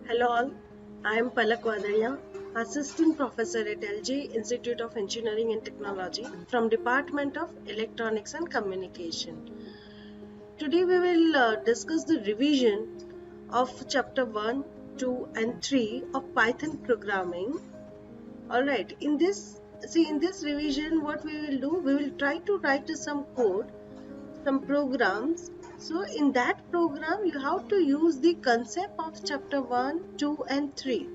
Hello all, I am Palak Wadaria, Assistant Professor at LG Institute of Engineering and Technology from Department of Electronics and Communication. Today we will discuss the revision of chapter 1, 2 and 3 of Python programming. Alright, in this revision what we will do, we will try to write some code, some programs. So in that program you have to use the concept of chapter 1, 2 and 3.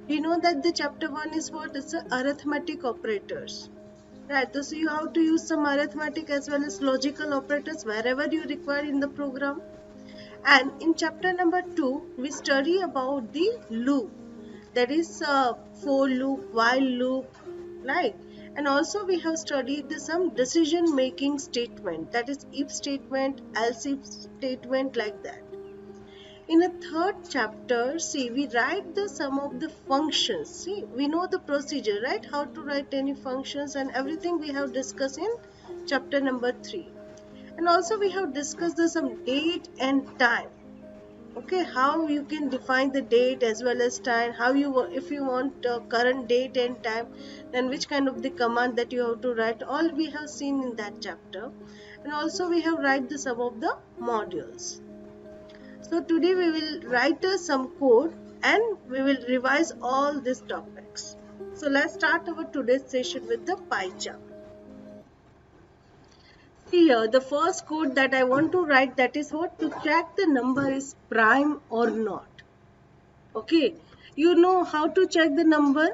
We know that the chapter 1 is what is the arithmetic operators, right? So you have to use some arithmetic as well as logical operators wherever you require in the program. And in chapter number 2 we study about the loop, that is for loop, while loop, right? And also we have studied some decision making statement, that is if statement, else if statement, like that. In a third chapter, see, we write the sum of the functions. See, we know the procedure, right? How to write any functions and everything we have discussed in chapter number 3. And also we have discussed the some date and time. Okay, how you can define the date as well as time, how you, if you want current date and time, then which kind of the command that you have to write, all we have seen in that chapter. And also we have write the sum of the modules. So today we will write some code and we will revise all these topics. So let's start our today's session with the PyCharm. Here the first code that I want to write, that is what, to check the number is prime or not. Okay, you know how to check the number.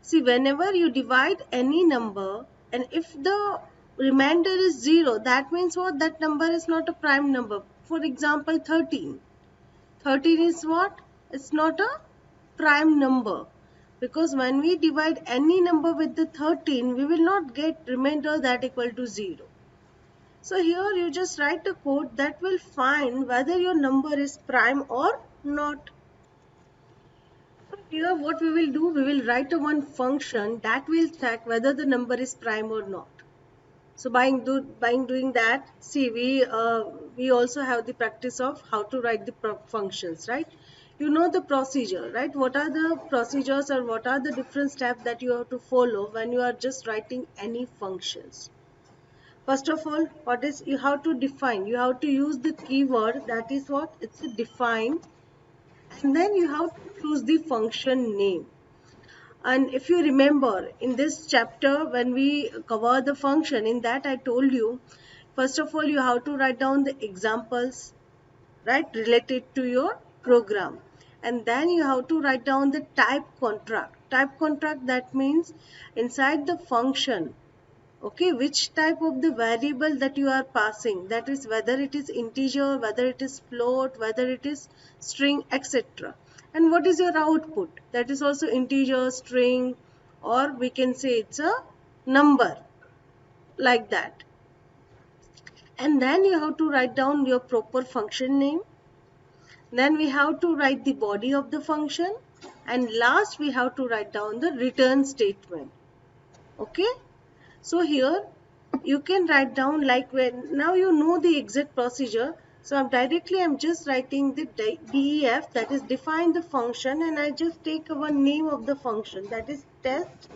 See, whenever you divide any number and if the remainder is 0, that means what, that number is not a prime number. For example, 13. 13 is what? It's not a prime number, because when we divide any number with the 13, we will not get remainder that equal to 0. So here you just write a code that will find whether your number is prime or not. So here what we will do, we will write a one function that will check whether the number is prime or not. So by doing that, see, we also have the practice of how to write the functions, right? You know the procedure, right? What are the procedures or what are the different steps that you have to follow when you are just writing any functions? First of all, what is, you have to define, you have to use the keyword, that is what, it's a define, and then you have to choose the function name. And if you remember in this chapter, when we cover the function, in that I told you, first of all, you have to write down the examples, right, related to your program. And then you have to write down the type contract. Type contract, that means inside the function, okay, which type of the variable that you are passing, that is whether it is integer, whether it is float, whether it is string, etc. And what is your output, that is also integer, string, or we can say it's a number, like that. And then you have to write down your proper function name. Then we have to write the body of the function, and last we have to write down the return statement. Okay, so here you can write down, like, when now you know the exact procedure. So I'm just writing the def, that is define the function, and I just take one name of the function, that is test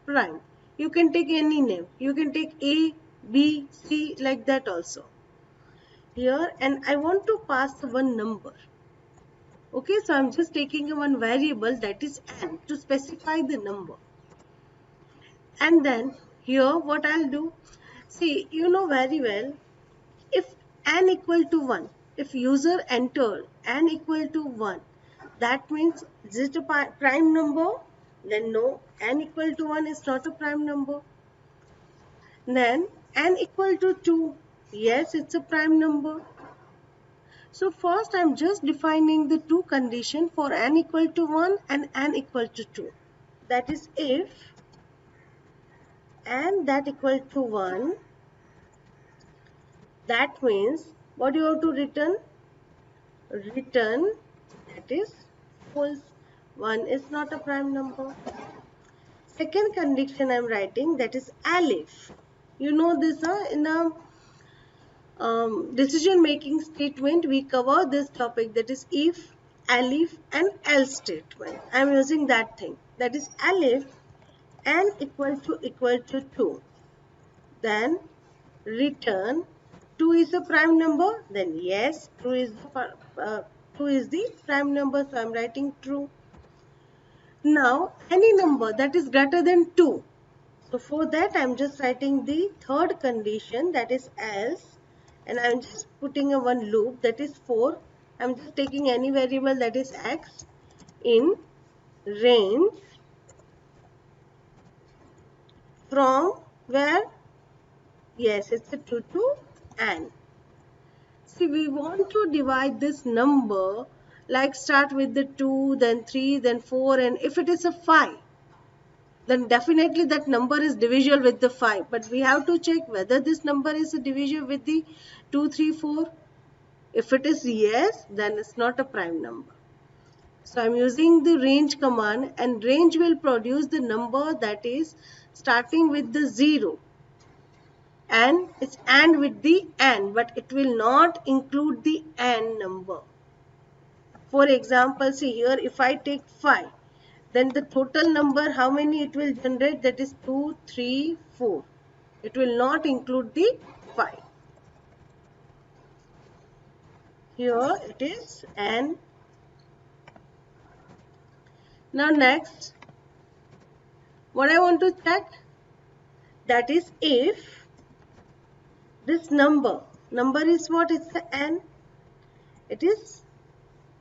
prime. You can take any name, you can take A, B, C, like that also here. And I want to pass one number. Okay, so I'm just taking one variable, that is n, to specify the number. And then here what I'll do, see, you know very well, if n equal to 1, if user enter n equal to 1, that means is it a prime number? Then no, n equal to 1 is not a prime number. Then n equal to 2, yes, it's a prime number. So first I'm just defining the two condition for n equal to 1 and n equal to 2. That is if n that equal to 1, that means what you have to return? Return, that is false. 1 is not a prime number. Second condition I am writing, that is elif. You know this in a decision making statement we cover this topic, that is if alif and else statement. I am using that thing. That is alif n equal to 2. Then return 2 is a prime number. Then yes, 2 is the prime number. So I am writing true. Now any number that is greater than 2. So for that I am just writing the third condition, that is else, and I am just putting a one loop, that is 4. I am just taking any variable, that is x, in range from where? Yes, it's a 2 to n. See, we want to divide this number, like start with the 2, then 3, then 4, and if it is a 5, then definitely that number is divisible with the 5. But we have to check whether this number is divisible with the 2, 3, 4. If it is yes, then it's not a prime number. So I'm using the range command, and range will produce the number that is starting with the 0. And it's AND with the N, but it will not include the N number. For example, see here, if I take 5, then the total number, how many it will generate? That is 2, 3, 4. It will not include the 5. Here it is N. Now next, what I want to check, that is if this number is what? It's the N. It is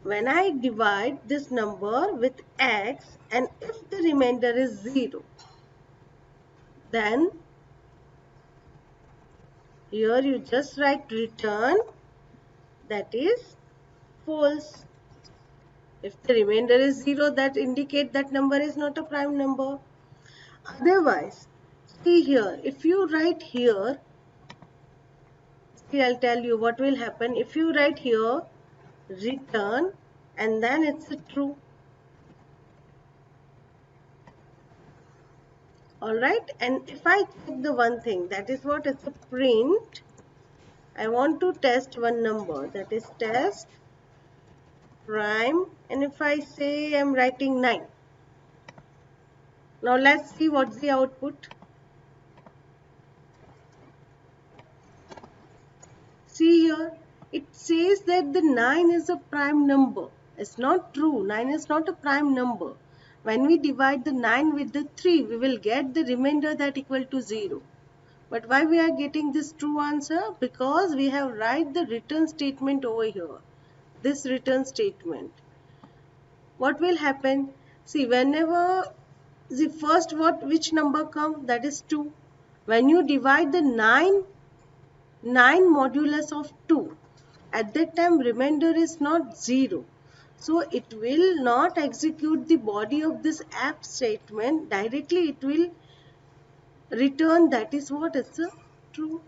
when I divide this number with x, and if the remainder is 0, then here you just write return, that is false. If the remainder is 0, that indicates that number is not a prime number. Otherwise, see here, if you write here, see, I'll tell you what will happen. If you write here return, and then it's a true. Alright, and if I check the one thing, that is what? It's a print. I want to test one number, that is test prime, and if I say I'm writing 9. Now let's see what's the output. See here, it says that the 9 is a prime number. It's not true. 9 is not a prime number. When we divide the 9 with the 3, we will get the remainder that equal to 0. But why we are getting this true answer? Because we have write the return statement over here. This return statement. What will happen? See, whenever the first which number come? That is 2. When you divide the 9 modulus of 2, at that time remainder is not 0. So it will not execute the body of this app statement. Directly it will return, that is what? It's a true.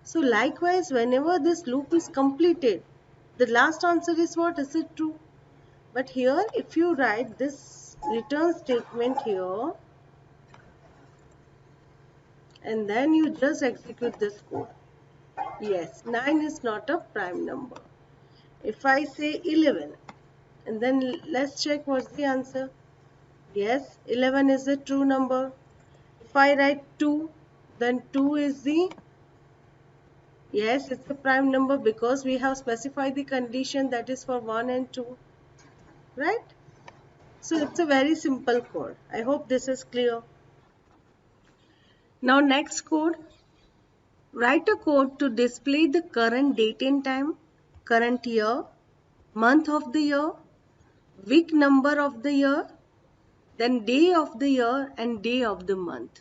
So likewise, whenever this loop is completed, the last answer is what? Is it true? But here, if you write this return statement here, and then you just execute this code. Yes, 9 is not a prime number. If I say 11, and then let's check what's the answer. Yes, 11 is a true number. If I write 2, then 2 is the, yes, it's a prime number because we have specified the condition, that is for 1 and 2. Right? So it's a very simple code. I hope this is clear. Now next code. Write a code to display the current date and time, current year, month of the year, week number of the year, then day of the year and day of the month.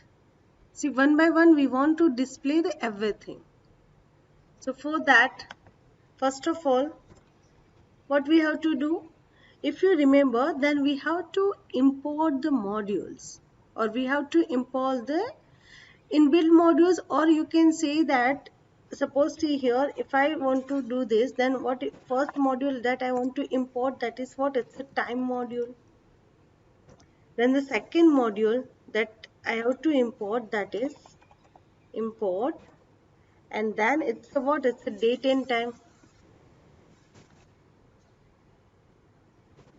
See, one by one we want to display the everything. So for that, first of all, what we have to do? If you remember, then we have to import the modules, or we have to import the inbuilt modules, or you can say that, suppose see here, if I want to do this, then first module that I want to import, that is what? It's a time module. Then the second module that I have to import, that is import, and then it's a what? It's a date and time.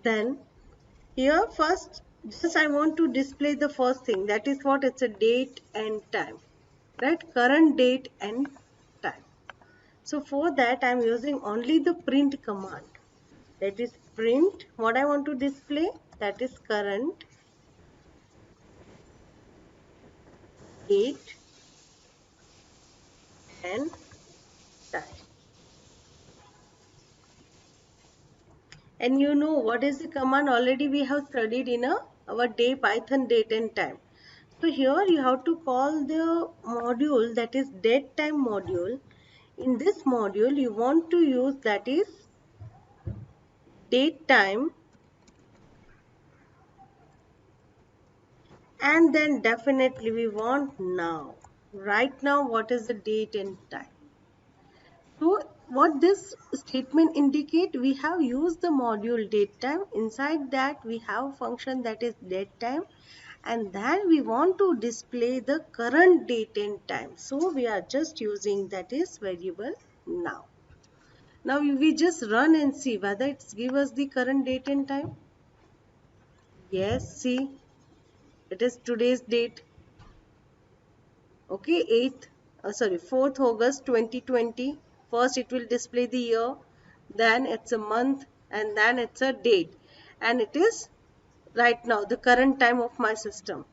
Then here first, just I want to display the first thing, that is what, it's a date and time, right? Current date and time. So for that I am using only the print command. That is print, what I want to display, that is current date and time. And you know what is the command, already we have studied in our day Python date and time. So here you have to call the module, that is date time module. In this module you want to use, that is date time, and then definitely we want now. Right now what is the date and time? So what this statement indicate, we have used the module date time. Inside that we have a function that is date time, and then we want to display the current date and time. So we are just using, that is variable now. Now we just run and see whether it's give us the current date and time. Yes, see, it is today's date. Okay, 4th August 2020. First it will display the year, then it's a month, and then it's a date, and it is right now the current time of my system.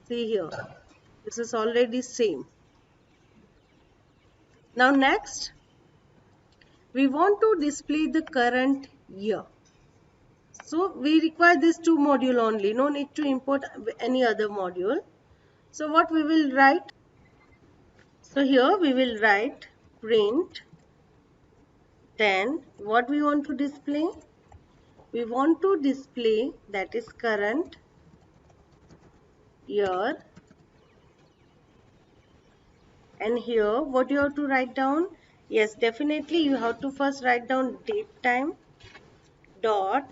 See here, this is already same. Now next we want to display the current year. So we require this two module only, no need to import any other module. So what we will write, so here we will write print, then what we want to display, we want to display, that is current year. And here what you have to write down, yes, definitely you have to first write down date time dot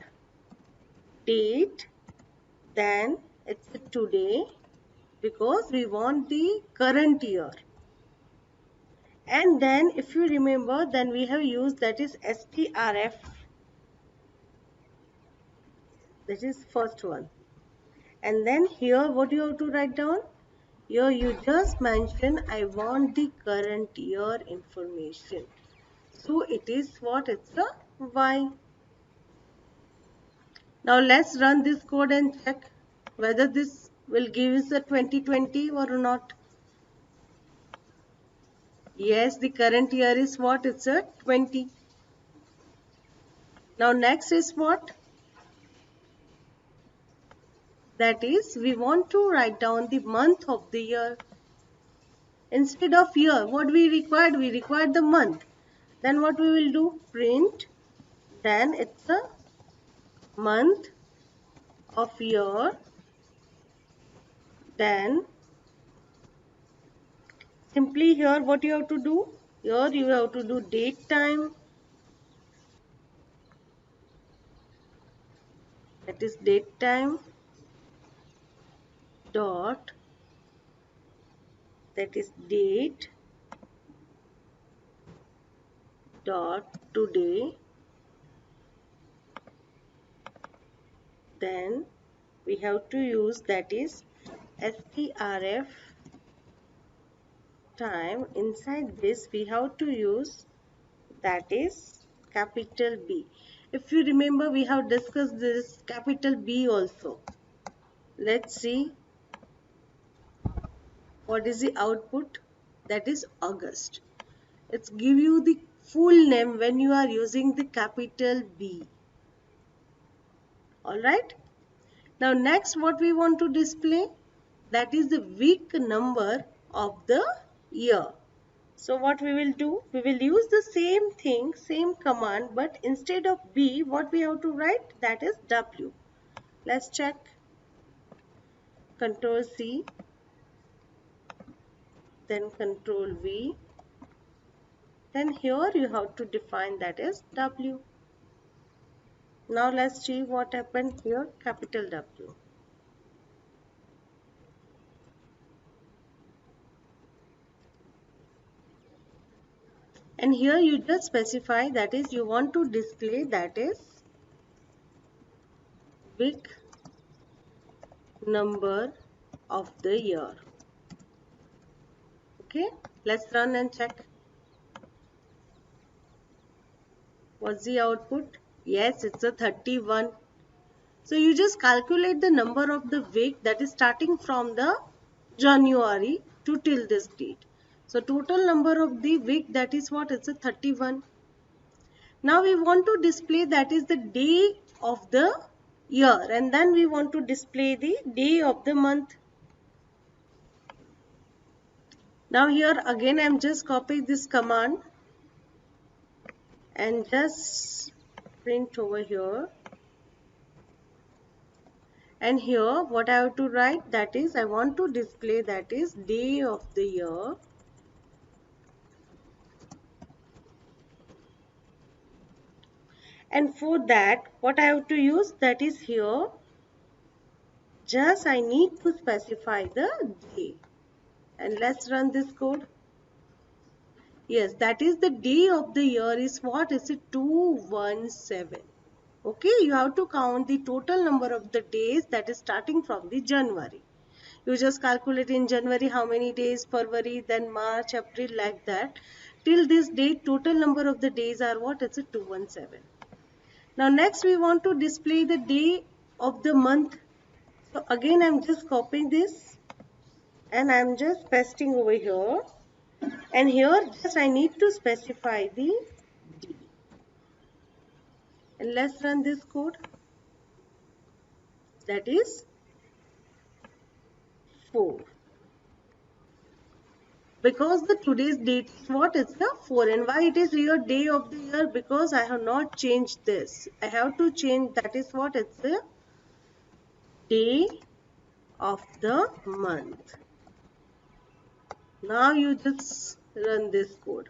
date, then it's today, because we want the current year. And then if you remember, then we have used, that is strf, that is first one. And then here what you have to write down, here you just mention I want the current year information. So it is what, it's a Y. Now let's run this code and check whether this will give us a 2020 or not. Yes, the current year is what, it's a 20. Now next is what? That is, we want to write down the month of the year. Instead of year, what we required? We required the month. Then what we will do? Print, then it's a month of year, then simply here what you have to do? Here you have to do date time, that is date time dot, that is date dot today, then we have to use, that is strf time. Inside this we have to use, that is capital B. If you remember, we have discussed this capital B also. Let's see what is the output, that is August. It's give you the full name when you are using the capital B. Alright. Now next what we want to display, that is the week number of the year. So what we will do, we will use the same thing, same command, but instead of B, what we have to write, that is W. Let's check. Control C, then Control V. Then here you have to define, that is W. Now let's see what happened here, capital W. And here you just specify, that is you want to display, that is week number of the year. Okay, let's run and check. What's the output? Yes, it's a 31. So you just calculate the number of the week that is starting from the January to till this date. So total number of the week, that is what? It's a 31. Now we want to display, that is the day of the year, and then we want to display the day of the month. Now here again I am just copying this command and just print over here. And here what I have to write, that is I want to display, that is day of the year. And for that what I have to use, that is here just I need to specify the day. And let's run this code. Yes, that is the day of the year is what? Is it 217. Okay, you have to count the total number of the days that is starting from the January. You just calculate in January how many days, February, then March, April, like that. Till this date, total number of the days are what? It's a 217. Now next we want to display the day of the month. So again I'm just copying this and I'm just pasting over here. And here just I need to specify the D. And let's run this code. That is 4. Because the today's date is what? It's the 4. And why it is here day of the year? Because I have not changed this. I have to change, that is what? It's the day of the month. Now you just run this code.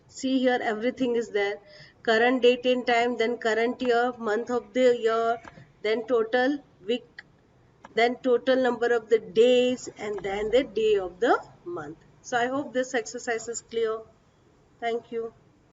See here everything is there. Current date and time, then current year, month of the year, then total week, then total number of the days, and then the day of the month. So I hope this exercise is clear. Thank you.